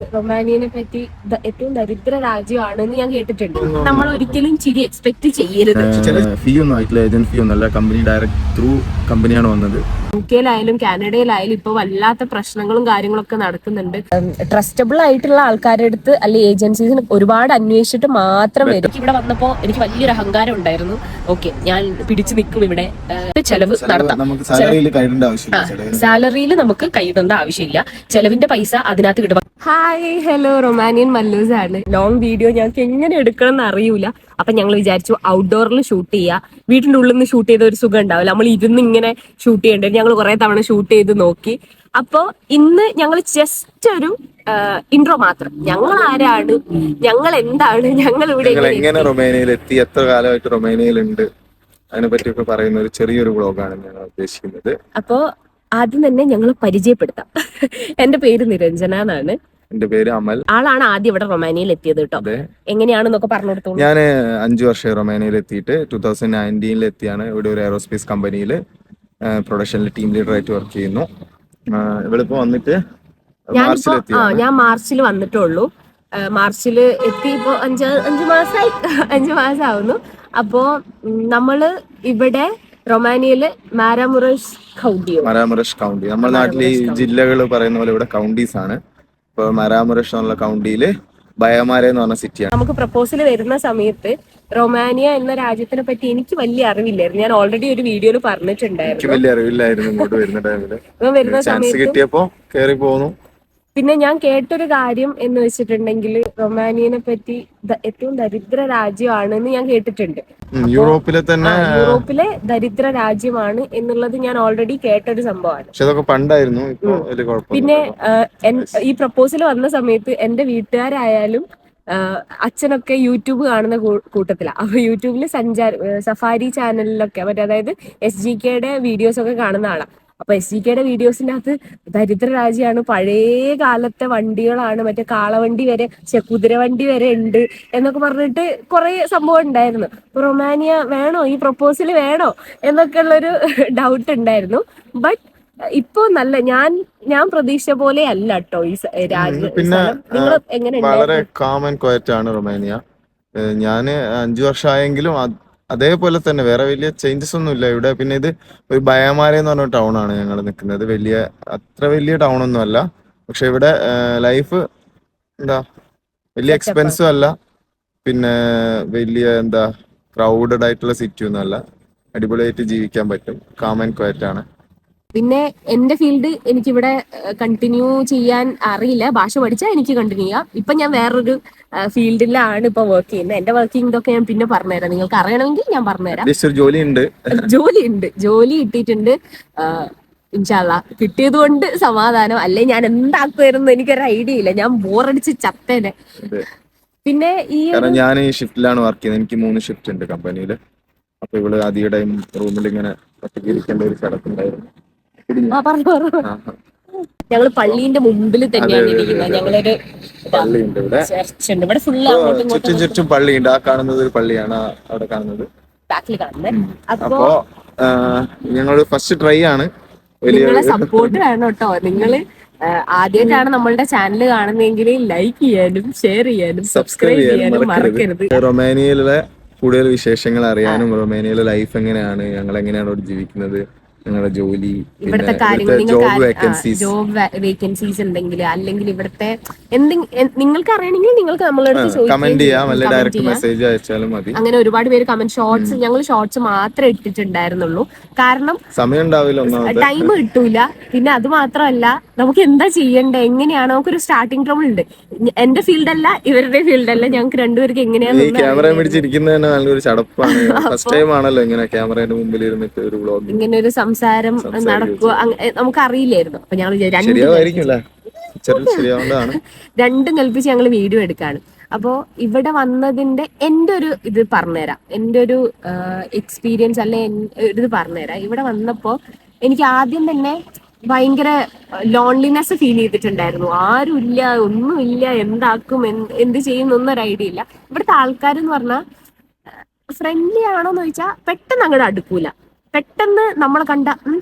റൊമാനിയനെ പറ്റി ഏറ്റവും ദരിദ്ര രാജ്യമാണെന്ന് ഞാൻ കേട്ടിട്ടുണ്ട്. നമ്മൾ ഒരിക്കലും ചിരി എക്സ്പെക്ട് ചെയ്യരുത്. ഫീ ഒന്നും ആയിട്ടില്ല, ഏജന്റ് ഫീ ഒന്നല്ല, കമ്പനി ഡയറക്റ്റ് ത്രൂ കമ്പനിയാണ് വന്നത്. യുകെയിലായാലും കാനഡയിലായാലും ഇപ്പൊ വല്ലാത്ത പ്രശ്നങ്ങളും കാര്യങ്ങളൊക്കെ നടക്കുന്നുണ്ട്. ട്രസ്റ്റബിൾ ആയിട്ടുള്ള ആൾക്കാരുടെ അടുത്ത് അല്ലെ ഏജൻസീസിന് ഒരുപാട് അന്വേഷിച്ചിട്ട് മാത്രം വരും. ഇവിടെ വന്നപ്പോ എനിക്ക് വലിയൊരു അഹങ്കാരം ഉണ്ടായിരുന്നു. ഓക്കെ, ഞാൻ പിടിച്ചു നിൽക്കും ഇവിടെ, ചെലവ് നടത്താം. സാലറിയിൽ നമുക്ക് കൈയിടേണ്ട ആവശ്യമില്ല, ചെലവിന്റെ പൈസ അതിനകത്ത് കിട്ടും. ഹായ്, ഹലോ, റൊമാനിയൻ മല്ലൂസ് ആണ്. ലോങ് വീഡിയോ ഞങ്ങൾക്ക് എങ്ങനെ എടുക്കണം എന്ന് അറിയൂല. അപ്പൊ ഞങ്ങൾ വിചാരിച്ചു ഔട്ട്ഡോറിൽ ഷൂട്ട് ചെയ്യാം. വീട്ടിന്റെ ഉള്ളിൽ നിന്ന് ഷൂട്ട് ചെയ്ത ഒരു സുഖം ഉണ്ടാവില്ല, നമ്മൾ ഇരുന്ന് ഇങ്ങനെ ഷൂട്ട് ചെയ്യേണ്ടത്. ഞങ്ങൾ കുറെ തവണ ഷൂട്ട് ചെയ്ത് നോക്കി. അപ്പോ ഇന്ന് ഞങ്ങൾ ജസ്റ്റ് ഒരു ഇൻട്രോ മാത്രം. ഞങ്ങൾ ആരാണ്, ഞങ്ങൾ എന്താണ്, ഞങ്ങൾ ഇവിടെ എങ്ങനെ റൊമേനിയയിൽ എത്തി, എത്ര കാലമായിട്ട് റൊമേനിയയിലുണ്ട്, അതിനെ പറ്റിയൊക്കെ പറയുന്ന ഒരു ചെറിയൊരു വ്ളോഗാണ് ഞാൻ ഉദ്ദേശിക്കുന്നത്. അപ്പോ ആദ്യം തന്നെ ഞങ്ങൾ പരിചയപ്പെടുത്താം. എന്റെ പേര് നിരഞ്ജന എന്നാണ്. എന്റെ പേര് അമൽ. ആളാണ് ആദ്യം ഇവിടെ റൊമാനിയയിൽ എത്തിയത് കേട്ടോ. എങ്ങനെയാണെന്നൊക്കെ പറഞ്ഞു കൊടുത്തോളൂ. ഞാൻ 5 വർഷം റൊമാനിയയിൽ എത്തിയിട്ട് 2019 എത്തിയാണ് ഇവിടെ ഒരു എയറോസ്പേസ് കമ്പനിയിൽ പ്രൊഡക്ഷനിൽ ടീം ലീഡർ ആയിട്ട് വർക്ക് ചെയ്യുന്നു. ഇവളിപ്പോ വന്നിട്ട് ഞാൻ മാർച്ചിൽ വന്നിട്ടുള്ളൂ. മാർച്ചിൽ എത്തി. ഇപ്പോ അഞ്ച് മാസമായി, 5 മാസമാവുന്നു. അപ്പോ നമ്മള് ഇവിടെ റൊമാനിയയില് മാരാമുറസ് കൗണ്ടി, നമ്മുടെ നാട്ടിൽ ഈ ജില്ലകൾ പറയുന്ന പോലെ ഇവിടെ കൗണ്ടീസ് ആണ്. ഇപ്പൊ മാരാമുറസ് എന്നുള്ള കൗണ്ടിയില് ബയമാരെ എന്ന് പറഞ്ഞ സിറ്റിയാണ്. നമുക്ക് പ്രപ്പോസൽ വരുന്ന സമയത്ത് റൊമാനിയ എന്ന രാജ്യത്തിനെ പറ്റി എനിക്ക് വലിയ അറിവില്ലായിരുന്നു. ഞാൻ ഓൾറെഡി ഒരു വീഡിയോയിൽ പറഞ്ഞിട്ടുണ്ടായിരുന്നു. വലിയ അറിവില്ലായിരുന്നു ഇങ്ങോട്ട് വരുന്ന ടൈമില്. വരുന്ന ചാൻസ് കിട്ടിയപ്പോ കേറി പോന്നു. പിന്നെ ഞാൻ കേട്ടൊരു കാര്യം എന്ന് വെച്ചിട്ടുണ്ടെങ്കിൽ റൊമാനിയനെ പറ്റി ഏറ്റവും ദരിദ്ര രാജ്യമാണെന്ന് ഞാൻ കേട്ടിട്ടുണ്ട്. യൂറോപ്പിലെ ദരിദ്ര രാജ്യമാണ് എന്നുള്ളത് ഞാൻ ഓൾറെഡി കേട്ടൊരു സംഭവമാണ്. പക്ഷെ അതൊക്കെ പണ്ടായിരുന്നു. പിന്നെ ഈ പ്രപ്പോസൽ വന്ന സമയത്ത് എന്റെ വീട്ടുകാരായാലും അച്ഛനൊക്കെ യൂട്യൂബ് കാണുന്ന കൂട്ടത്തിലാണ്. അപ്പൊ യൂട്യൂബിൽ സഫാരി ചാനലിലൊക്കെ അതായത് SGKയുടെ വീഡിയോസ് ഒക്കെ കാണുന്ന ആളാണ്. അപ്പൊ SGKയുടെ വീഡിയോസിന്റെ അകത്ത് ദരിദ്ര രാജ്യമാണ്, പഴയ കാലത്തെ വണ്ടികളാണ്, മറ്റേ കാളവണ്ടി വരെ, കുതിരവണ്ടി വരെ ഉണ്ട് എന്നൊക്കെ പറഞ്ഞിട്ട് കുറെ സംഭവം ഉണ്ടായിരുന്നു. റൊമാനിയ വേണോ, ഈ പ്രപ്പോസൽ വേണോ എന്നൊക്കെ ഉള്ളൊരു ഡൗട്ട് ഉണ്ടായിരുന്നു. ബട്ട് ഇപ്പൊ നല്ല ഞാൻ പ്രതീക്ഷിച്ച പോലെ അല്ല കേട്ടോ ഈ രാജ്യം. നിങ്ങൾ എങ്ങനെ? വളരെ കാം ആൻഡ് ക്വയറ്റ് ആണ് റൊമാനിയ. ഞാന് 5 വർഷമായെങ്കിലും അതേപോലെ തന്നെ വേറെ വലിയ ചേഞ്ചസ് ഒന്നും ഇല്ല ഇവിടെ. പിന്നെ ഇത് ഒരു ബയമാരെ എന്ന് പറഞ്ഞ ടൗൺ ആണ് ഞങ്ങൾ നിൽക്കുന്നത്. അത്ര വലിയ ടൗൺ ഒന്നും അല്ല. പക്ഷെ ഇവിടെ ലൈഫ് വലിയ എക്സ്പെൻസീവ് അല്ല. പിന്നെ വലിയ ക്രൗഡഡ് ആയിട്ടുള്ള സിറ്റി ഒന്നും അല്ല. അടിപൊളിയായിട്ട് ജീവിക്കാൻ പറ്റും. കാം ആൻഡ് ക്വയറ്റ് ആണ്. പിന്നെ എന്റെ ഫീൽഡ് എനിക്കിവിടെ കണ്ടിന്യൂ ചെയ്യാൻ അറിയില്ല. ഭാഷ പഠിച്ചാൽ എനിക്ക് കണ്ടിന്യൂ ചെയ്യാം. ഇപ്പൊ ഞാൻ വേറൊരു ഫീൽഡിലാണ് ഇപ്പൊ വർക്ക് ചെയ്യുന്നത്. എന്റെ വർക്കിംഗ് ഇതൊക്കെ ഞാൻ പിന്നെ പറഞ്ഞുതരാം. നിങ്ങൾക്ക് അറിയണമെങ്കിൽ ഞാൻ പറഞ്ഞുതരാം. ജോലി കിട്ടിയിട്ടുണ്ട്. ഇൻഷാല്ലാ കിട്ടിയത് കൊണ്ട് സമാധാനം. അല്ലെ ഞാൻ എന്താക്കുമായിരുന്നു എനിക്കൊരു ഐഡിയ ഇല്ല. ഞാൻ ബോറടിച്ച് ചത്തേനെ. പിന്നെ ഞാൻ ഈ ഷിഫ്റ്റിലാണ് വർക്ക് ചെയ്യുന്നത്. എനിക്ക് 3 ഷിഫ്റ്റ് ഉണ്ട് കമ്പനിയിൽ. അപ്പൊ ഇവള് അധിക ടൈം റൂമിൽ ഇങ്ങനെ ഒറ്റയ്ക്കിരിക്കേണ്ട ഒരു കിടക്കുണ്ടായിരുന്നു. ഞങ്ങള് പള്ളീന്റെ മുമ്പിൽ തന്നെയാണ് ഇരിക്കുന്നത്. ഞങ്ങളൊരു പള്ളിയുണ്ട് ഇവിടെ. ഇവിടെ ഫുള്ള് ചുറ്റും പള്ളിയുണ്ട്. ആ കാണുന്നത് ഒരു പള്ളിയാണ്, അവിടെ കാണുന്നത്. ബാക്കിൽ കാണുന്നത്. അപ്പോ ഞങ്ങള് ഫസ്റ്റ് ട്രൈ ആണ്. നിങ്ങളെ സപ്പോർട്ട് വേണം കേട്ടോ. നിങ്ങള് ആദ്യമായിട്ടാണ് നമ്മളുടെ ചാനൽ കാണുന്നതെങ്കിൽ ലൈക്ക് ചെയ്യാനും ഷെയർ ചെയ്യാനും സബ്സ്ക്രൈബ് ചെയ്യാനും മറക്കരുത്. റൊമാനിയയിലെ കൂടുതൽ വിശേഷങ്ങൾ അറിയാനും റൊമാനിയയിലെ ലൈഫ് എങ്ങനെയാണ്, ഞങ്ങൾ എങ്ങനെയാണ് അവിടെ ജീവിക്കുന്നത്, ഞങ്ങളുടെ ജോലി, ഇവിടുത്തെ കാര്യങ്ങൾ, ജോബ് വേക്കൻസീസ് ഉണ്ടെങ്കിൽ അല്ലെങ്കിൽ ഇവിടുത്തെ നിങ്ങൾക്ക് അറിയണമെങ്കിൽ നിങ്ങൾക്ക് നമ്മളടുത്ത് കമന്റ് ചെയ്യാം, അല്ലെങ്കിൽ ഡയറക്റ്റ് മെസ്സേജ് അയച്ചാലും മതി. അങ്ങനെ ഒരുപാട് പേര് കമന്റ് ഞങ്ങൾ ഷോർട്സ് മാത്രമേ ഇട്ടിട്ടുണ്ടായിരുന്നുള്ളൂ. കാരണം സമയം ഉണ്ടാവില്ല, ടൈം കിട്ടൂല. പിന്നെ അത് മാത്രമല്ല നമുക്ക് എന്താ ചെയ്യണ്ടേ, എങ്ങനെയാണ്, നമുക്കൊരു സ്റ്റാർട്ടിംഗ് ട്രബിൾ ഉണ്ട്. എന്റെ ഫീൽഡ് അല്ല, ഇവരുടെ ഫീൽഡ് അല്ല, ഞങ്ങൾക്ക് രണ്ടുപേർക്ക് എങ്ങനെയാണ് ക്യാമറ പിടിച്ചിരിക്കുന്നത് തന്നെ നല്ലൊരു ചടപ്പാണ്. ഫസ്റ്റ് ടൈം ആണല്ലോ ഇങ്ങനെ ക്യാമറയുടെ മുമ്പിൽ ഇരുന്നിട്ട് ഒരു വ്ളോഗ്, ഇങ്ങനെ ഒരു സംസാരം നടക്കുക നമുക്ക് അറിയില്ലായിരുന്നു. അപ്പൊ ഞങ്ങൾ രണ്ടും കൽപ്പിച്ച് ഞങ്ങൾ വീഡിയോ എടുക്കാണ്. അപ്പോ ഇവിടെ വന്നതിന്റെ എന്റെ ഒരു ഇത് പറഞ്ഞുതരാം, എന്റെ ഒരു എക്സ്പീരിയൻസ് അല്ലെ ഇത് പറഞ്ഞുതരാം. ഇവിടെ വന്നപ്പോ എനിക്ക് ആദ്യം തന്നെ ഭയങ്കര ലോൺലിനെസ് ഫീൽ ചെയ്തിട്ടുണ്ടായിരുന്നു. ആരുമില്ല, ഒന്നുമില്ല, എന്താക്കും, എന്ത് ചെയ്യും എന്നൊരു ഐഡിയ ഇല്ല. ഇവിടുത്തെ ആൾക്കാരെന്ന് പറഞ്ഞാൽ ഫ്രണ്ട്ലി ആണോന്ന് ചോദിച്ചാൽ പെട്ടെന്ന് അങ്ങോട്ട് അടുക്കൂല. പെട്ടെന്ന് നമ്മളെ കണ്ട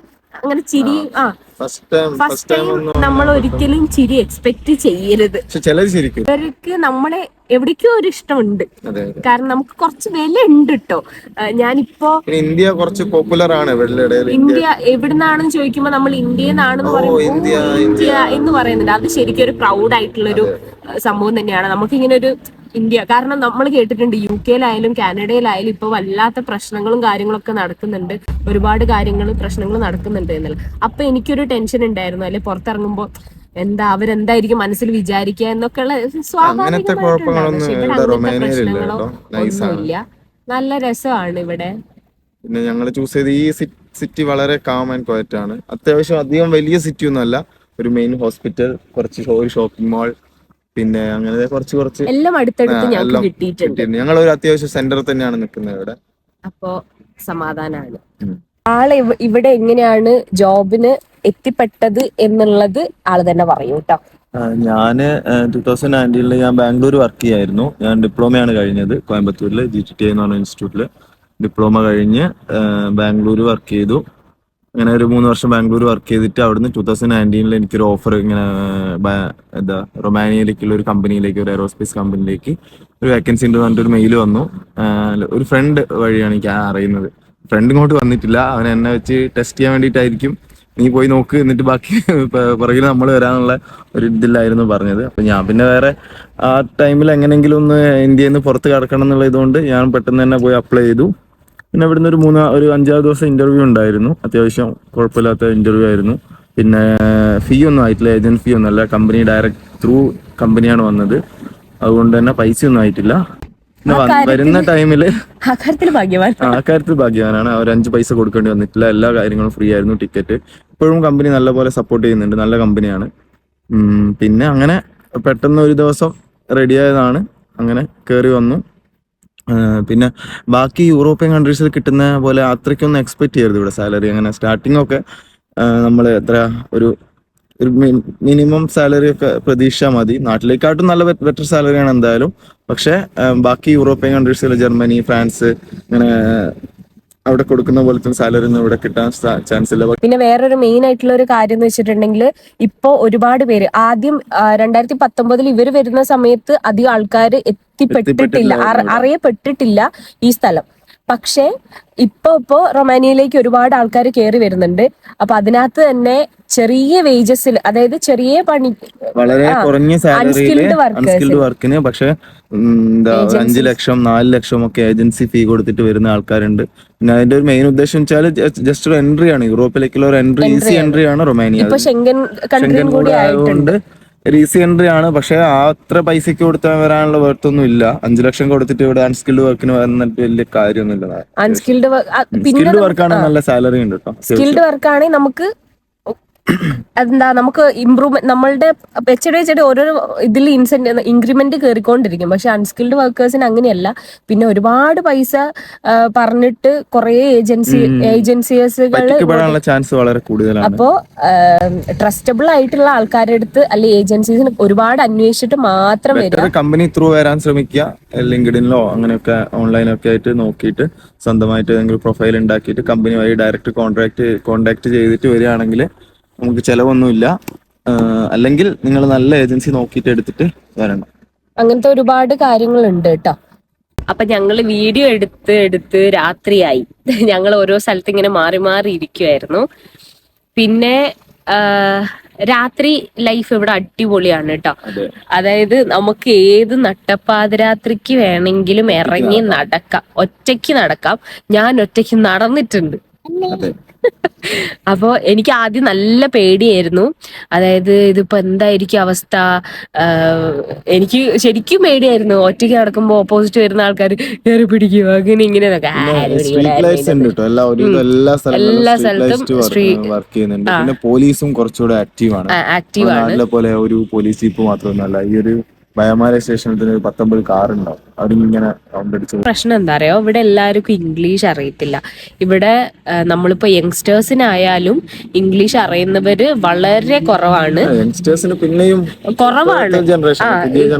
അങ്ങനെ ചിരി ഫസ്റ്റ് ടൈം നമ്മൾ ഒരിക്കലും ചിരി എക്സ്പെക്ട് ചെയ്യരുത്. ചിലത് ശരിക്കും ഇവർക്ക് നമ്മളെ എവിടേക്കോ ഒരു ഇഷ്ടമുണ്ട്. അതെ കാരണം നമുക്ക് കുറച്ച് വില ഉണ്ട് കേട്ടോ. ഞാനിപ്പോ ഇന്ത്യ കുറച്ച് പോപ്പുലർ ആണ് ഇവരുടെ ഇടയിൽ. ഇന്ത്യ എവിടുന്നാണെന്ന് ചോദിക്കുമ്പോൾ നമ്മൾ ഇന്ത്യന്നാണെന്ന് പറയുമ്പോൾ ഇന്ത്യ എന്ന് പറയുന്നുണ്ട്. അത് ശരിക്കും ഒരു പ്രൗഡ് ആയിട്ടുള്ളൊരു സംഭവം തന്നെയാണ്. നമുക്കിങ്ങനെ ഒരു ഇന്ത്യ, കാരണം നമ്മൾ കേട്ടിട്ടുണ്ട് UK-യിലായാലും കാനഡയിലായാലും ഇപ്പൊ വല്ലാത്ത പ്രശ്നങ്ങളും കാര്യങ്ങളൊക്കെ നടക്കുന്നുണ്ട്. ഒരുപാട് പ്രശ്നങ്ങൾ നടക്കുന്നുണ്ട് എന്നല്ല. അപ്പൊ എനിക്കൊരു ടെൻഷൻ ഉണ്ടായിരുന്നു, അല്ലെ പുറത്തിറങ്ങുമ്പോ അവരെന്തായിരിക്കും മനസ്സിൽ വിചാരിക്കുക എന്നൊക്കെയുള്ള സ്വാഭാവികമായിട്ടുണ്ടാവും. പക്ഷെ ഇവിടെ അങ്ങനത്തെ പ്രശ്നങ്ങളോ ഒന്നുമില്ല. നല്ല രസമാണ് ഇവിടെ. പിന്നെ ഞങ്ങൾ ചൂസ് ചെയ്ത ഈ സിറ്റി വളരെ കാം ആൻഡ് ക്വയറ്റ് ആണ്. അത്യാവശ്യം അധികം വലിയ സിറ്റി ഒന്നും അല്ല. ഒരു മെയിൻ ഹോസ്പിറ്റൽ, ഒരു ഷോപ്പിംഗ് മാൾ, പിന്നെ അങ്ങനെ കുറച്ച് എല്ലാം അടുത്തടുത്ത് ഞങ്ങൾക്ക് കിട്ടിയിട്ടുണ്ട്. ഞങ്ങൾ ഒരു അത്യാവശ്യം സെന്ററിൽ തന്നെയാണ് നിൽക്കുന്നത് ഇവിടെ. അപ്പോ സമാധാനമാണ്. ആള് ഇവിടെ എങ്ങനെയാണ് ജോബിന് എത്തിപ്പെട്ടത് എന്നുള്ളത് ആള് തന്നെ പറയൂ കേട്ടോ. ഞാന് 2019 ഞാൻ ബാംഗ്ലൂർ വർക്ക് ചെയ്യായിരുന്നു. ഞാൻ ഡിപ്ലോമയാണ് കഴിഞ്ഞത് കോയമ്പത്തൂരിൽ GTTI എന്ന് പറഞ്ഞ ഇൻസ്റ്റിറ്റ്യൂട്ടിൽ ഡിപ്ലോമ കഴിഞ്ഞ് ബാംഗ്ലൂർ വർക്ക് ചെയ്തു. അങ്ങനെ ഒരു 3 വർഷം ബാംഗ്ലൂർ വർക്ക് ചെയ്തിട്ട് അവിടുന്ന് 2019 എനിക്കൊരു ഓഫർ ഇങ്ങനെ റൊമാനിയയിലേക്കുള്ള ഒരു കമ്പനിയിലേക്ക്, ഒരു എയറോസ്പേസ് കമ്പനിയിലേക്ക് ഒരു വേക്കൻസി ഉണ്ട് പറഞ്ഞിട്ടൊരു മെയിൽ വന്നു. ഒരു ഫ്രണ്ട് വഴിയാണ് എനിക്ക് അറിയുന്നത്. ഫ്രണ്ട് ഇങ്ങോട്ട് വന്നിട്ടില്ല, അവൻ എന്നെ വെച്ച് ടെസ്റ്റ് ചെയ്യാൻ വേണ്ടിയിട്ടായിരിക്കും, നീ പോയി നോക്ക് എന്നിട്ട് ബാക്കി പുറകിൽ നമ്മൾ വരാനുള്ള ഒരു ഇതിലായിരുന്നു പറഞ്ഞത്. അപ്പൊ ഞാൻ പിന്നെ വേറെ ആ ടൈമിൽ എങ്ങനെയെങ്കിലും ഒന്ന് ഇന്ത്യയിൽ നിന്ന് പുറത്ത് കടക്കണം എന്നുള്ള ഇതുകൊണ്ട് ഞാൻ പെട്ടെന്ന് തന്നെ പോയി അപ്ലൈ ചെയ്തു. പിന്നെ ഇവിടുന്ന് ഒരു 5-6 ദിവസം ഇന്റർവ്യൂ ഉണ്ടായിരുന്നു. അത്യാവശ്യം കുഴപ്പമില്ലാത്ത ഇന്റർവ്യൂ ആയിരുന്നു. പിന്നെ ഫീ ഒന്നും ആയിട്ടില്ല, ഏജന്റ് ഫീ ഒന്നും അല്ല, കമ്പനി ഡയറക്റ്റ് ത്രൂ കമ്പനിയാണ് വന്നത്. അതുകൊണ്ട് തന്നെ പൈസ ഒന്നും ആയിട്ടില്ല. വരുന്ന ടൈമില് ആ കാര്യത്തിൽ ഭാഗ്യവാനാണ്. അവർ 5 പൈസ കൊടുക്കേണ്ടി വന്നിട്ടില്ല. എല്ലാ കാര്യങ്ങളും ഫ്രീ ആയിരുന്നു. ടിക്കറ്റ് ഇപ്പോഴും കമ്പനി നല്ലപോലെ സപ്പോർട്ട് ചെയ്യുന്നുണ്ട്. നല്ല കമ്പനിയാണ്. പിന്നെ അങ്ങനെ പെട്ടെന്ന് ഒരു ദിവസം റെഡിയായതാണ്. അങ്ങനെ കയറി വന്നു. പിന്നെ ബാക്കി യൂറോപ്യൻ കൺട്രീസിൽ കിട്ടുന്ന പോലെ അത്രയ്ക്കൊന്നും എക്സ്പെക്ട് ചെയ്യരുത് ഇവിടെ സാലറി. അങ്ങനെ സ്റ്റാർട്ടിംഗ് ഒക്കെ നമ്മൾ ഒരു മിനിമം സാലറി ഒക്കെ പ്രതീക്ഷ മതി. നാട്ടിലേക്കാട്ടും നല്ല ബെറ്റർ സാലറിയാണ് എന്തായാലും. പക്ഷെ ബാക്കി യൂറോപ്യൻ കൺട്രീസിൽ ജർമ്മനി, ഫ്രാൻസ് അങ്ങനെ അവിടെ കൊടുക്കുന്ന പോലത്തെ സാലറി ഒന്നും ഇവിടെ കിട്ടാൻ ചാൻസ് ഇല്ല. പിന്നെ വേറൊരു മെയിൻ ആയിട്ടുള്ള ഒരു കാര്യം എന്ന് വെച്ചിട്ടുണ്ടെങ്കിൽ ഇപ്പൊ ഒരുപാട് പേര് ആദ്യം 2019 ഇവര് വരുന്ന സമയത്ത് അധികം ആൾക്കാർ എത്തിപ്പെട്ടിട്ടില്ല, അറിയപ്പെട്ടിട്ടില്ല ഈ സ്ഥലം. പക്ഷെ ഇപ്പൊ റൊമാനിയയിലേക്ക് ഒരുപാട് ആൾക്കാർ കയറി വരുന്നുണ്ട്. അപ്പൊ അതിനകത്ത് തന്നെ ചെറിയ വേജസിൽ, അതായത് ചെറിയ പണി, വളരെ കുറഞ്ഞ സാലറിയിൽ അൺസ്കിൽഡ് വർക്കിന് പക്ഷെ 5 ലക്ഷം 4 ലക്ഷം ഒക്കെ ഏജൻസി ഫീ കൊടുത്തിട്ട് വരുന്ന ആൾക്കാരുണ്ട്. പിന്നെ അതിന്റെ ഒരു മെയിൻ ഉദ്ദേശം വെച്ചാൽ ജസ്റ്റ് ഒരു എൻട്രി ആണ്, യൂറോപ്പിലേക്കുള്ള ഒരു ഈസി എൻട്രി ആണ് റൊമാനിയ. ഷെങ്കൻ കൂടി ആയതുകൊണ്ട് ഈസി എൻട്രി ആണ്. പക്ഷെ അത്ര പൈസക്ക് കൊടുത്താൽ വരാനുള്ള വേർത്തൊന്നും ഇല്ല. 5 ലക്ഷം കൊടുത്തിട്ട് ഇവിടെ അൺസ്കിൽഡ് വർക്കിന് വന്നിട്ട് വലിയ കാര്യമൊന്നുമില്ല. സ്കിൽഡ് വർക്കാണ്, നല്ല സാലറി ഉണ്ട് കേട്ടോ. സ്കിൽഡ് വർക്കാണെങ്കിൽ നമുക്ക് നമുക്ക് ഇമ്പ്രൂവ്മെന്റ്, നമ്മളുടെ വെച്ചടി ഓരോരോ ഇതിൽ ഇൻക്രിമെന്റ് കയറിക്കൊണ്ടിരിക്കും. പക്ഷെ അൺസ്കിൽഡ് വർക്കേഴ്സിന് അങ്ങനെയല്ല. പിന്നെ ഒരുപാട് പൈസ പറഞ്ഞിട്ട് കുറെ ഏജൻസികൾ ചാൻസ് വളരെ കൂടുതലാണ്. അപ്പോ ട്രസ്റ്റബിൾ ആയിട്ടുള്ള ആൾക്കാരുടെ അടുത്ത് അല്ലെ ഏജൻസീസിന് ഒരുപാട് അന്വേഷിച്ചിട്ട് മാത്രം വരിക. കമ്പനി ത്രൂ വരാൻ ശ്രമിക്കുക. ലിങ്ക്ഡിനിലോ അങ്ങനെയൊക്കെ ഓൺലൈനൊക്കെ ആയിട്ട് നോക്കിയിട്ട് സ്വന്തമായിട്ട് ഏതെങ്കിലും പ്രൊഫൈൽ ഉണ്ടാക്കിയിട്ട് കമ്പനി വഴി ഡയറക്റ്റ് കോൺടാക്ട് ചെയ്തിട്ട് വരികയാണെങ്കിൽ നമുക്ക് ചിലവൊന്നുമില്ല. അല്ലെങ്കിൽ നിങ്ങൾ നല്ല ഏജൻസി നോക്കിയിട്ട് എടുത്തിട്ട് വരണം. അങ്ങനത്തെ ഒരുപാട് കാര്യങ്ങളുണ്ട് കേട്ടോ. അപ്പൊ ഞങ്ങള് വീഡിയോ എടുത്ത് രാത്രിയായി. ഞങ്ങൾ ഓരോ സ്ഥലത്ത് ഇങ്ങനെ മാറി മാറി ഇരിക്കുവായിരുന്നു. പിന്നെ രാത്രി ലൈഫ് ഇവിടെ അടിപൊളിയാണ് കേട്ടോ. അതായത് നമുക്ക് ഏത് നട്ടപ്പാതിരാത്രിക്ക് വേണമെങ്കിലും ഇറങ്ങി നടക്കാം, ഒറ്റയ്ക്ക് നടക്കാം. ഞാൻ ഒറ്റയ്ക്ക് നടന്നിട്ടുണ്ട്. അപ്പോ എനിക്ക് ആദ്യം നല്ല പേടിയായിരുന്നു. അതായത് ഇതിപ്പോ എന്തായിരിക്കും അവസ്ഥ, എനിക്ക് ശരിക്കും പേടിയായിരുന്നു. ഒറ്റയ്ക്ക് നടക്കുമ്പോ ഓപ്പോസിറ്റ് വരുന്ന ആൾക്കാർ കയറി പിടിക്കുക, അങ്ങനെ ഇങ്ങനെ. എല്ലാ സ്ഥലത്തും പോലീസും കുറച്ചുകൂടെ ആക്റ്റീവാണ്. പോലെ ഒരു പോലീസ് ജീപ്പ് മാത്രമൊന്നുമല്ല, ഈ ഒരു ബയമാല സ്റ്റേഷനിൽ 19 കാറുണ്ടാവും. അവരിങ്ങനെ പ്രശ്നം എന്താ അറിയോ, ഇവിടെ എല്ലാവർക്കും ഇംഗ്ലീഷ് അറിയത്തില്ല. ഇവിടെ നമ്മളിപ്പോ യങ്സ്റ്റേഴ്സിനായാലും ഇംഗ്ലീഷ് അറിയുന്നവര് വളരെ കുറവാണ്. പിന്നെയും കുറവാണ്.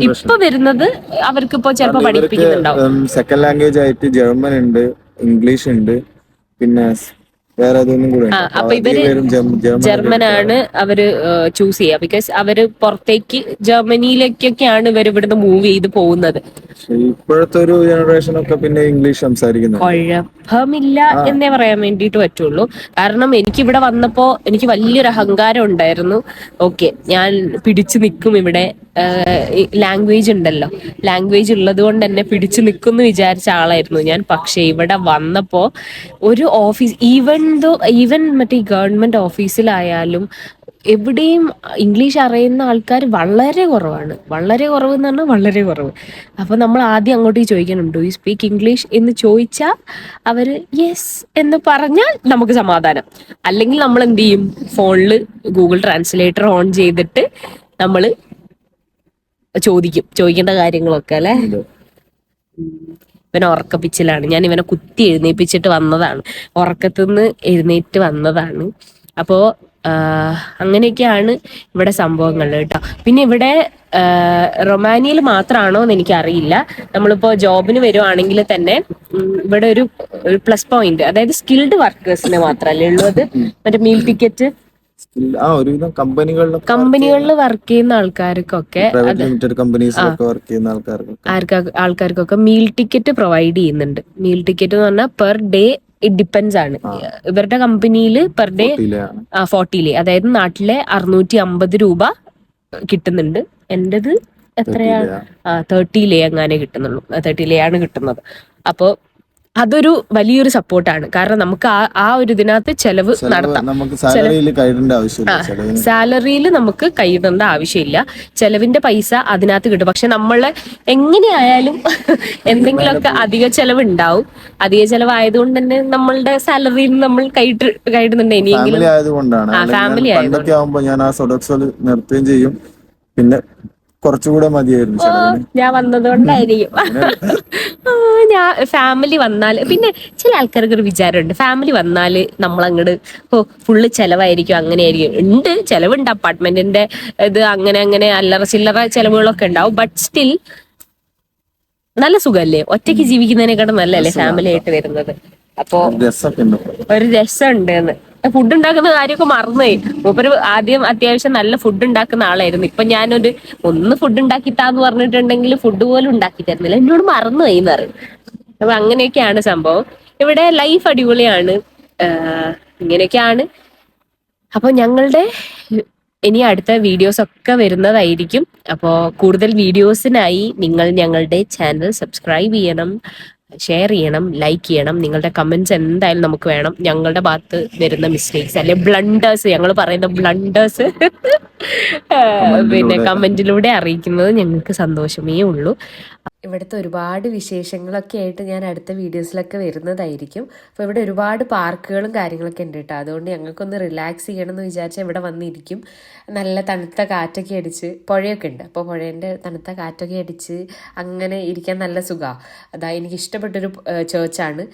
ഇപ്പൊ വരുന്നത് അവർക്ക് ഇപ്പൊ ചിലപ്പോ പഠിപ്പിക്കുന്നുണ്ടാവും. സെക്കൻഡ് ലാംഗ്വേജ് ആയിട്ട് ജർമ്മൻ ഉണ്ട്, ഇംഗ്ലീഷ് ഉണ്ട്, പിന്നെ വേറെ അതൊന്നും കൂടെ ഉണ്ട്. അപ്പൊ ഇവര് ജർമ്മനാണ് അവര് ചൂസ് ചെയ്യുക. ബിക്കോസ് അവര് പുറത്തേക്ക് ജർമ്മനിയിലേക്കൊക്കെയാണ് ഇവർ ഇവിടുന്ന് മൂവ് ചെയ്ത് പോകുന്നത്. ഇപ്പോഴത്തെ ഒരു ജനറേഷൻ ഒക്കെ പിന്നെ ഇംഗ്ലീഷ് സംസാരിക്കുന്നുണ്ട്. കുഴപ്പമില്ല എന്നേ പറയാൻ വേണ്ടിയിട്ട് പറ്റുള്ളൂ. കാരണം എനിക്ക് ഇവിടെ വന്നപ്പോ എനിക്ക് വലിയൊരു അഹങ്കാരം ഉണ്ടായിരുന്നു. ഓക്കെ, ഞാൻ പിടിച്ചു നിൽക്കും ഇവിടെ, ലാംഗ്വേജ് ഉണ്ടല്ലോ, ലാംഗ്വേജ് ഉള്ളത് കൊണ്ട് തന്നെ പിടിച്ചു നിൽക്കും എന്ന് വിചാരിച്ച ആളായിരുന്നു ഞാൻ. പക്ഷെ ഇവിടെ വന്നപ്പോ ഒരു ഓഫീസ്, ഈവൻ മറ്റേ ഗവൺമെന്റ് ഓഫീസിലായാലും എവിടെയും ഇംഗ്ലീഷ് അറിയുന്ന ആൾക്കാർ വളരെ കുറവാണ്. വളരെ കുറവ് എന്ന് പറഞ്ഞാൽ വളരെ കുറവ്. അപ്പൊ നമ്മൾ ആദ്യം അങ്ങോട്ട് ചോദിക്കണം, ഡു യു സ്പീക്ക് ഇംഗ്ലീഷ് എന്ന് ചോദിച്ചാൽ അവര് യെസ് എന്ന് പറഞ്ഞാൽ നമുക്ക് സമാധാനം. അല്ലെങ്കിൽ നമ്മൾ എന്ത് ചെയ്യും, ഫോണിൽ ഗൂഗിൾ ട്രാൻസ്ലേറ്റർ ഓൺ ചെയ്തിട്ട് നമ്മൾ ചോദിക്കേണ്ട കാര്യങ്ങളൊക്കെ അല്ലെ. ഇവനെ ഉറക്കപ്പിച്ചിലാണ്, ഞാൻ ഇവനെ കുത്തി എഴുന്നേപ്പിച്ചിട്ട് വന്നതാണ്, ഉറക്കത്തുനിന്ന് എഴുന്നേറ്റ് വന്നതാണ്. അപ്പോ അങ്ങനെയൊക്കെയാണ് ഇവിടെ സംഭവങ്ങൾ കേട്ടോ. പിന്നെ ഇവിടെ റൊമാനിയയിൽ മാത്രമാണോ എന്ന് എനിക്കറിയില്ല. നമ്മളിപ്പോ ജോബിന് വരുവാണെങ്കിൽ തന്നെ ഇവിടെ ഒരു പ്ലസ് പോയിന്റ്, അതായത് സ്കിൽഡ് വർക്കേഴ്സിന് മാത്രമല്ലേ ഉള്ളത് മറ്റേ മീൽ ടിക്കറ്റ്. ഒരുവിധം കമ്പനികളിൽ വർക്ക് ചെയ്യുന്ന ആൾക്കാർക്കൊക്കെ ആൾക്കാർക്കൊക്കെ മീൽ ടിക്കറ്റ് പ്രൊവൈഡ് ചെയ്യുന്നുണ്ട്. മീൽ ടിക്കറ്റ് എന്ന് പറഞ്ഞാൽ പെർ ഡേ ഇറ്റ് ഡിപ്പെൻസ് ആണ്. ഇവരുടെ കമ്പനിയിൽ പെർ ഡേ 40 ലേ, അതായത് നാട്ടിലെ 650 രൂപ കിട്ടുന്നുണ്ട്. എന്റേത് എത്രയാ, 30 ലേ എങ്ങാനേ കിട്ടുന്നുള്ളൂ, 30 ലേ ആണ് കിട്ടുന്നത്. അപ്പോൾ അതൊരു വലിയൊരു സപ്പോർട്ടാണ്. കാരണം നമുക്ക് ആ ഒരു ഇതിനകത്ത് ചെലവ് നടത്താം. സാലറിയിൽ നമുക്ക് കൈയിടേണ്ട ആവശ്യമില്ല, ചെലവിന്റെ പൈസ അതിനകത്ത് കിട്ടും. പക്ഷെ നമ്മളെ എങ്ങനെയായാലും എന്തെങ്കിലുമൊക്കെ അധിക ചെലവ് ഉണ്ടാവും. അധിക ചെലവായതുകൊണ്ട് തന്നെ നമ്മളുടെ സാലറിയിൽ നമ്മൾ കൈയിടുന്നുണ്ട്. ഇനിയെങ്കിലും ഫാമിലി ആയതുകൊണ്ട് ഞാൻ ആ നിർത്തുകയും ചെയ്യും. പിന്നെ കുറച്ചുകൂടെ മതിയായിരുന്നു. ഞാൻ വന്നതുകൊണ്ടായിരിക്കും. ഞാൻ ഫാമിലി വന്നാല്, പിന്നെ ചില ആൾക്കാർക്ക് ഒരു വിചാരമുണ്ട്, ഫാമിലി വന്നാല് നമ്മളങ്ങോട്ട് ഫുള്ള് ചെലവായിരിക്കും, അങ്ങനെയായിരിക്കും. ഉണ്ട്, ചെലവുണ്ട്, അപ്പാർട്ട്മെന്റിന്റെ ഇത് അങ്ങനെ അല്ലറ ചില്ലറ ചെലവുകളൊക്കെ ഉണ്ടാവും. ബട്ട് സ്റ്റിൽ നല്ല സുഖമല്ലേ, ഒറ്റയ്ക്ക് ജീവിക്കുന്നതിനെക്കാളും നല്ലല്ലേ ഫാമിലി ആയിട്ട് വരുന്നത്. അപ്പോ ഒരു രസമുണ്ട്. ഫുഡ് ഉണ്ടാക്കുന്ന കാര്യമൊക്കെ മറന്നുപോയി. മൂപ്പര് ആദ്യം അത്യാവശ്യം നല്ല ഫുഡ് ഉണ്ടാക്കുന്ന ആളായിരുന്നു. ഇപ്പൊ ഞാനൊരു ഫുഡ് ഉണ്ടാക്കിത്താന്ന് പറഞ്ഞിട്ടുണ്ടെങ്കിൽ ഫുഡ് പോലും ഉണ്ടാക്കി തരുന്നില്ല, എന്നോട് മറന്നുപോയി എന്ന് പറയും. അപ്പൊ അങ്ങനെയൊക്കെയാണ് സംഭവം. ഇവിടെ ലൈഫ് അടിപൊളിയാണ്. ഇങ്ങനെയൊക്കെയാണ്. അപ്പൊ ഞങ്ങളുടെ ഇനി അടുത്ത വീഡിയോസ് ഒക്കെ വരുന്നതായിരിക്കും. അപ്പോൾ കൂടുതൽ വീഡിയോസിനായി നിങ്ങൾ ഞങ്ങളുടെ ചാനൽ സബ്സ്ക്രൈബ് ചെയ്യണം, ഷെയർ ചെയ്യണം, ലൈക്ക് ചെയ്യണം. നിങ്ങളുടെ കമന്റ്സ് എന്തായാലും നമുക്ക് വേണം. ഞങ്ങളുടെ ഭാഗത്ത് വരുന്ന മിസ്റ്റേക്സ് അല്ലെ ബ്ലണ്ടേഴ്സ്, ഞങ്ങൾ പറയുന്ന ബ്ലണ്ടേഴ്സ് പിന്നെ കമന്റിലൂടെ അറിയിക്കുന്നത് ഞങ്ങൾക്ക് സന്തോഷമേ ഉള്ളൂ. ഇവിടുത്തെ ഒരുപാട് വിശേഷങ്ങളൊക്കെ ആയിട്ട് ഞാൻ അടുത്ത വീഡിയോസിലൊക്കെ വരുന്നതായിരിക്കും. അപ്പോൾ ഇവിടെ ഒരുപാട് പാർക്കുകളും കാര്യങ്ങളൊക്കെ ഉണ്ട് കേട്ടോ. അതുകൊണ്ട് ഞങ്ങൾക്കൊന്ന് റിലാക്സ് ചെയ്യണമെന്ന് വിചാരിച്ചാൽ ഇവിടെ വന്നിരിക്കും. നല്ല തണുത്ത കാറ്റൊക്കെ അടിച്ച്, പുഴയൊക്കെ ഉണ്ട്, അപ്പോൾ പുഴേൻ്റെ തണുത്ത കാറ്റൊക്കെ അടിച്ച് അങ്ങനെ ഇരിക്കാൻ നല്ല സുഖമാണ്. അതായത് എനിക്ക് ഇഷ്ടപ്പെട്ടൊരു ചേർച്ചാണ്.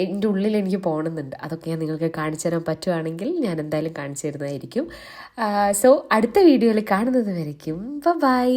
എൻ്റെ ഉള്ളിൽ എനിക്ക് പോകണമെന്നുണ്ട്. അതൊക്കെ ഞാൻ നിങ്ങൾക്ക് കാണിച്ചു തരാൻ പറ്റുവാണെങ്കിൽ ഞാൻ എന്തായാലും കാണിച്ചു തരുന്നതായിരിക്കും. സോ അടുത്ത വീഡിയോയിൽ കാണുന്നത് വരയ്ക്കും ബൈ.